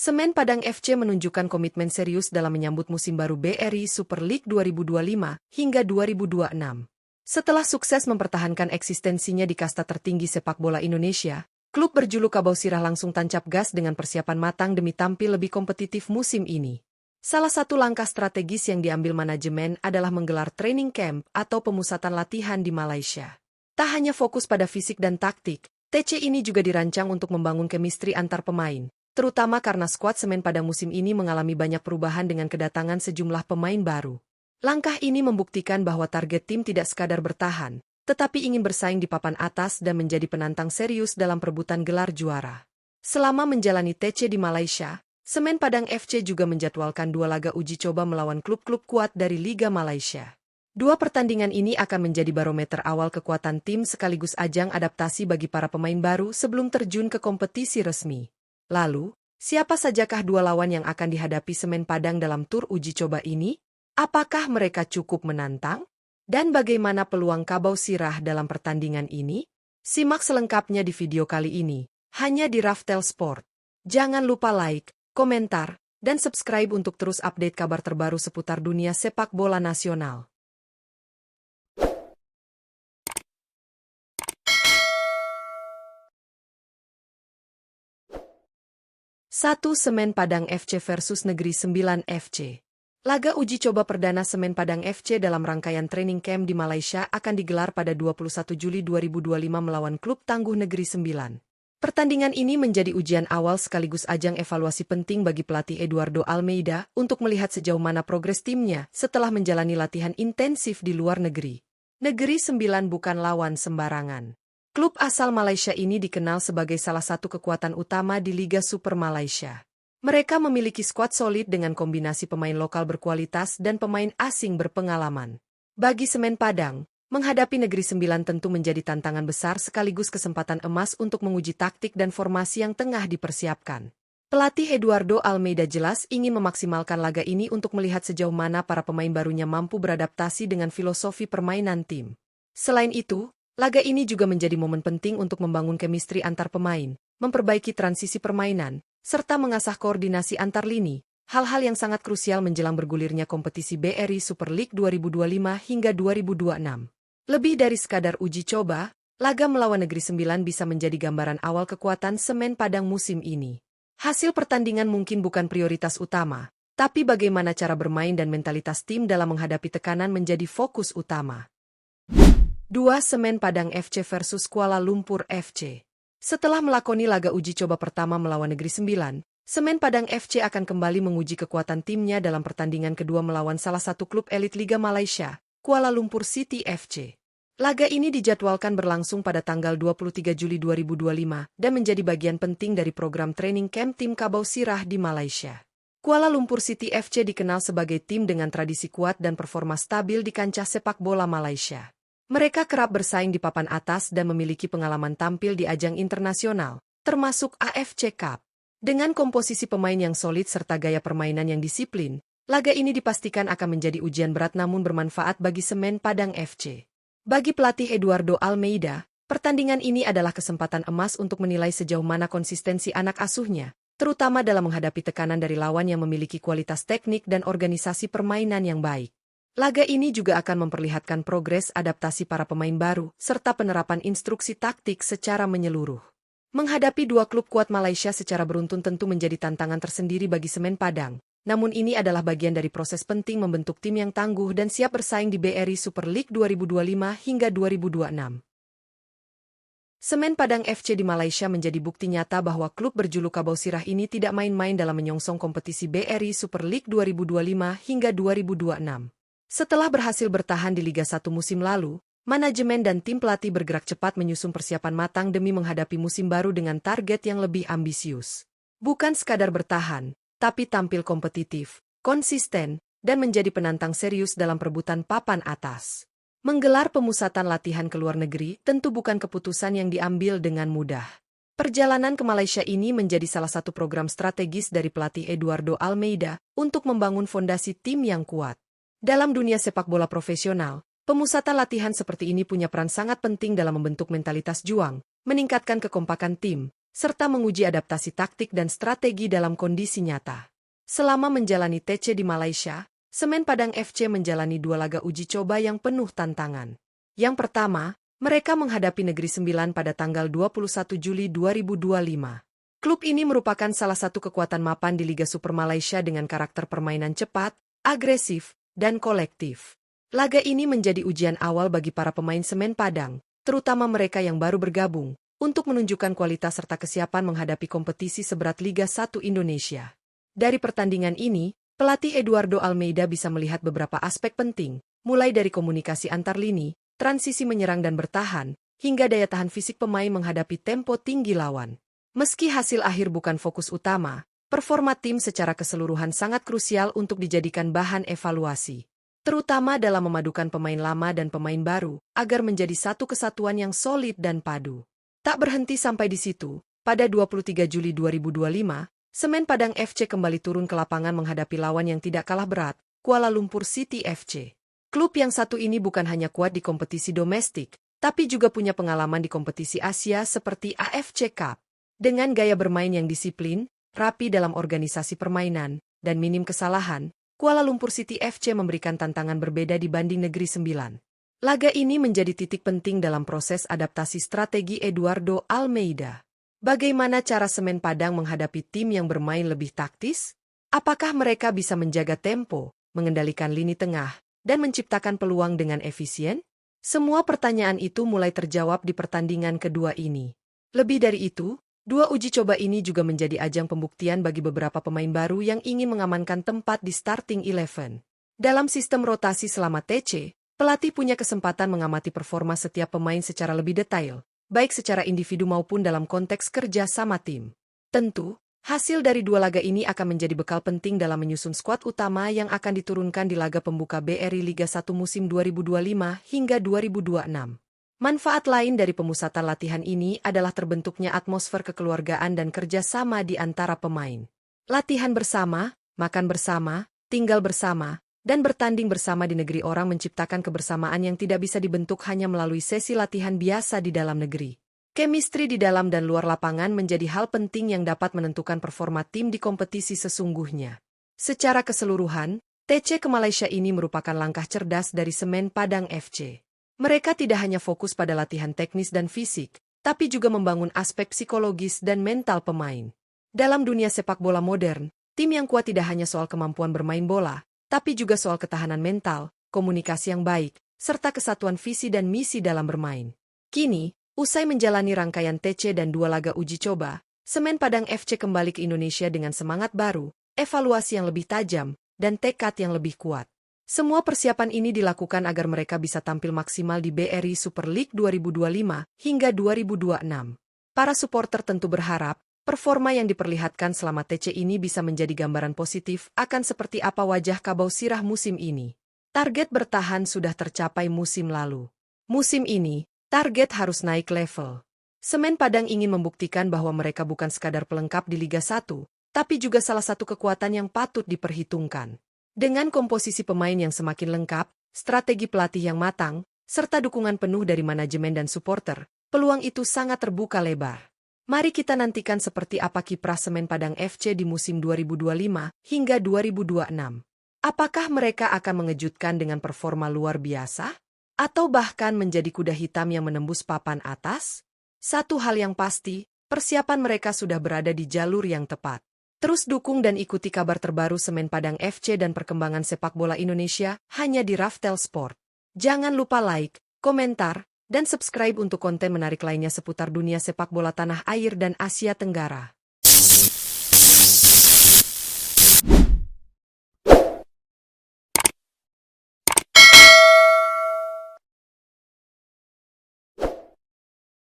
Semen Padang FC menunjukkan komitmen serius dalam menyambut musim baru BRI Super League 2025 hingga 2026. Setelah sukses mempertahankan eksistensinya di kasta tertinggi sepak bola Indonesia, klub berjuluk Kabau Sirah langsung tancap gas dengan persiapan matang demi tampil lebih kompetitif musim ini. Salah satu langkah strategis yang diambil manajemen adalah menggelar training camp atau pemusatan latihan di Malaysia. Tak hanya fokus pada fisik dan taktik, TC ini juga dirancang untuk membangun chemistry antar pemain, terutama karena skuad Semen Padang musim ini mengalami banyak perubahan dengan kedatangan sejumlah pemain baru. Langkah ini membuktikan bahwa target tim tidak sekadar bertahan, tetapi ingin bersaing di papan atas dan menjadi penantang serius dalam perebutan gelar juara. Selama menjalani TC di Malaysia, Semen Padang FC juga menjadwalkan 2 laga uji coba melawan klub-klub kuat dari Liga Malaysia. 2 pertandingan ini akan menjadi barometer awal kekuatan tim sekaligus ajang adaptasi bagi para pemain baru sebelum terjun ke kompetisi resmi. Lalu, siapa sajakah 2 lawan yang akan dihadapi Semen Padang dalam tur uji coba ini? Apakah mereka cukup menantang? Dan bagaimana peluang Kabau Sirah dalam pertandingan ini? Simak selengkapnya di video kali ini, hanya di Raftel Sport. Jangan lupa like, komentar, dan subscribe untuk terus update kabar terbaru seputar dunia sepak bola nasional. Satu Semen Padang FC versus Negeri 9 FC. Laga uji coba perdana Semen Padang FC dalam rangkaian training camp di Malaysia akan digelar pada 21 Juli 2025 melawan klub tangguh Negeri 9. Pertandingan ini menjadi ujian awal sekaligus ajang evaluasi penting bagi pelatih Eduardo Almeida untuk melihat sejauh mana progres timnya setelah menjalani latihan intensif di luar negeri. Negeri 9 bukan lawan sembarangan. Klub asal Malaysia ini dikenal sebagai salah satu kekuatan utama di Liga Super Malaysia. Mereka memiliki skuad solid dengan kombinasi pemain lokal berkualitas dan pemain asing berpengalaman. Bagi Semen Padang, menghadapi Negeri 9 tentu menjadi tantangan besar sekaligus kesempatan emas untuk menguji taktik dan formasi yang tengah dipersiapkan. Pelatih Eduardo Almeida jelas ingin memaksimalkan laga ini untuk melihat sejauh mana para pemain barunya mampu beradaptasi dengan filosofi permainan tim. Selain itu, laga ini juga menjadi momen penting untuk membangun chemistry antar pemain, memperbaiki transisi permainan, serta mengasah koordinasi antar lini, hal-hal yang sangat krusial menjelang bergulirnya kompetisi BRI Super League 2025 hingga 2026. Lebih dari sekadar uji coba, laga melawan Negeri 9 bisa menjadi gambaran awal kekuatan Semen Padang musim ini. Hasil pertandingan mungkin bukan prioritas utama, tapi bagaimana cara bermain dan mentalitas tim dalam menghadapi tekanan menjadi fokus utama. 2 Semen Padang FC versus Kuala Lumpur FC. Setelah melakoni laga uji coba pertama melawan Negeri 9, Semen Padang FC akan kembali menguji kekuatan timnya dalam pertandingan kedua melawan salah satu klub elit Liga Malaysia, Kuala Lumpur City FC. Laga ini dijadwalkan berlangsung pada tanggal 23 Juli 2025 dan menjadi bagian penting dari program training camp tim Kabau Sirah di Malaysia. Kuala Lumpur City FC dikenal sebagai tim dengan tradisi kuat dan performa stabil di kancah sepak bola Malaysia. Mereka kerap bersaing di papan atas dan memiliki pengalaman tampil di ajang internasional, termasuk AFC Cup. Dengan komposisi pemain yang solid serta gaya permainan yang disiplin, laga ini dipastikan akan menjadi ujian berat namun bermanfaat bagi Semen Padang FC. Bagi pelatih Eduardo Almeida, pertandingan ini adalah kesempatan emas untuk menilai sejauh mana konsistensi anak asuhnya, terutama dalam menghadapi tekanan dari lawan yang memiliki kualitas teknik dan organisasi permainan yang baik. Laga ini juga akan memperlihatkan progres adaptasi para pemain baru, serta penerapan instruksi taktik secara menyeluruh. Menghadapi 2 klub kuat Malaysia secara beruntun tentu menjadi tantangan tersendiri bagi Semen Padang, namun ini adalah bagian dari proses penting membentuk tim yang tangguh dan siap bersaing di BRI Super League 2025 hingga 2026. Semen Padang FC di Malaysia menjadi bukti nyata bahwa klub berjuluk Kabau Sirah ini tidak main-main dalam menyongsong kompetisi BRI Super League 2025 hingga 2026. Setelah berhasil bertahan di Liga 1 musim lalu, manajemen dan tim pelatih bergerak cepat menyusun persiapan matang demi menghadapi musim baru dengan target yang lebih ambisius. Bukan sekadar bertahan, tapi tampil kompetitif, konsisten, dan menjadi penantang serius dalam perebutan papan atas. Menggelar pemusatan latihan ke luar negeri tentu bukan keputusan yang diambil dengan mudah. Perjalanan ke Malaysia ini menjadi salah satu program strategis dari pelatih Eduardo Almeida untuk membangun fondasi tim yang kuat. Dalam dunia sepak bola profesional, pemusatan latihan seperti ini punya peran sangat penting dalam membentuk mentalitas juang, meningkatkan kekompakan tim, serta menguji adaptasi taktik dan strategi dalam kondisi nyata. Selama menjalani TC di Malaysia, Semen Padang FC menjalani 2 laga uji coba yang penuh tantangan. Yang pertama, mereka menghadapi Negeri Sembilan pada tanggal 21 Juli 2025. Klub ini merupakan salah satu kekuatan mapan di Liga Super Malaysia dengan karakter permainan cepat, agresif, dan kolektif. Laga ini menjadi ujian awal bagi para pemain Semen Padang, terutama mereka yang baru bergabung, untuk menunjukkan kualitas serta kesiapan menghadapi kompetisi seberat Liga 1 Indonesia. Dari pertandingan ini, pelatih Eduardo Almeida bisa melihat beberapa aspek penting, mulai dari komunikasi antar lini, transisi menyerang dan bertahan, hingga daya tahan fisik pemain menghadapi tempo tinggi lawan. Meski hasil akhir bukan fokus utama, performa tim secara keseluruhan sangat krusial untuk dijadikan bahan evaluasi. Terutama dalam memadukan pemain lama dan pemain baru, agar menjadi satu kesatuan yang solid dan padu. Tak berhenti sampai di situ, pada 23 Juli 2025, Semen Padang FC kembali turun ke lapangan menghadapi lawan yang tidak kalah berat, Kuala Lumpur City FC. Klub yang satu ini bukan hanya kuat di kompetisi domestik, tapi juga punya pengalaman di kompetisi Asia seperti AFC Cup. Dengan gaya bermain yang disiplin, rapi dalam organisasi permainan, dan minim kesalahan, Kuala Lumpur City FC memberikan tantangan berbeda dibanding Negeri Sembilan. Laga ini menjadi titik penting dalam proses adaptasi strategi Eduardo Almeida. Bagaimana cara Semen Padang menghadapi tim yang bermain lebih taktis? Apakah mereka bisa menjaga tempo, mengendalikan lini tengah, dan menciptakan peluang dengan efisien? Semua pertanyaan itu mulai terjawab di pertandingan kedua ini. Lebih dari itu, 2 uji coba ini juga menjadi ajang pembuktian bagi beberapa pemain baru yang ingin mengamankan tempat di starting 11. Dalam sistem rotasi selama TC, pelatih punya kesempatan mengamati performa setiap pemain secara lebih detail, baik secara individu maupun dalam konteks kerja sama tim. Tentu, hasil dari 2 laga ini akan menjadi bekal penting dalam menyusun skuad utama yang akan diturunkan di laga pembuka BRI Liga 1 musim 2025 hingga 2026. Manfaat lain dari pemusatan latihan ini adalah terbentuknya atmosfer kekeluargaan dan kerjasama di antara pemain. Latihan bersama, makan bersama, tinggal bersama, dan bertanding bersama di negeri orang menciptakan kebersamaan yang tidak bisa dibentuk hanya melalui sesi latihan biasa di dalam negeri. Chemistry di dalam dan luar lapangan menjadi hal penting yang dapat menentukan performa tim di kompetisi sesungguhnya. Secara keseluruhan, TC ke Malaysia ini merupakan langkah cerdas dari Semen Padang FC. Mereka tidak hanya fokus pada latihan teknis dan fisik, tapi juga membangun aspek psikologis dan mental pemain. Dalam dunia sepak bola modern, tim yang kuat tidak hanya soal kemampuan bermain bola, tapi juga soal ketahanan mental, komunikasi yang baik, serta kesatuan visi dan misi dalam bermain. Kini, usai menjalani rangkaian TC dan 2 laga uji coba, Semen Padang FC kembali ke Indonesia dengan semangat baru, evaluasi yang lebih tajam, dan tekad yang lebih kuat. Semua persiapan ini dilakukan agar mereka bisa tampil maksimal di BRI Super League 2025 hingga 2026. Para supporter tentu berharap, performa yang diperlihatkan selama TC ini bisa menjadi gambaran positif akan seperti apa wajah Kabau Sirah musim ini. Target bertahan sudah tercapai musim lalu. Musim ini, target harus naik level. Semen Padang ingin membuktikan bahwa mereka bukan sekadar pelengkap di Liga 1, tapi juga salah satu kekuatan yang patut diperhitungkan. Dengan komposisi pemain yang semakin lengkap, strategi pelatih yang matang, serta dukungan penuh dari manajemen dan supporter, peluang itu sangat terbuka lebar. Mari kita nantikan seperti apa kiprah Semen Padang FC di musim 2025 hingga 2026. Apakah mereka akan mengejutkan dengan performa luar biasa? Atau bahkan menjadi kuda hitam yang menembus papan atas? Satu hal yang pasti, persiapan mereka sudah berada di jalur yang tepat. Terus dukung dan ikuti kabar terbaru Semen Padang FC dan perkembangan sepak bola Indonesia hanya di Raftel Sport. Jangan lupa like, komentar, dan subscribe untuk konten menarik lainnya seputar dunia sepak bola tanah air dan Asia Tenggara.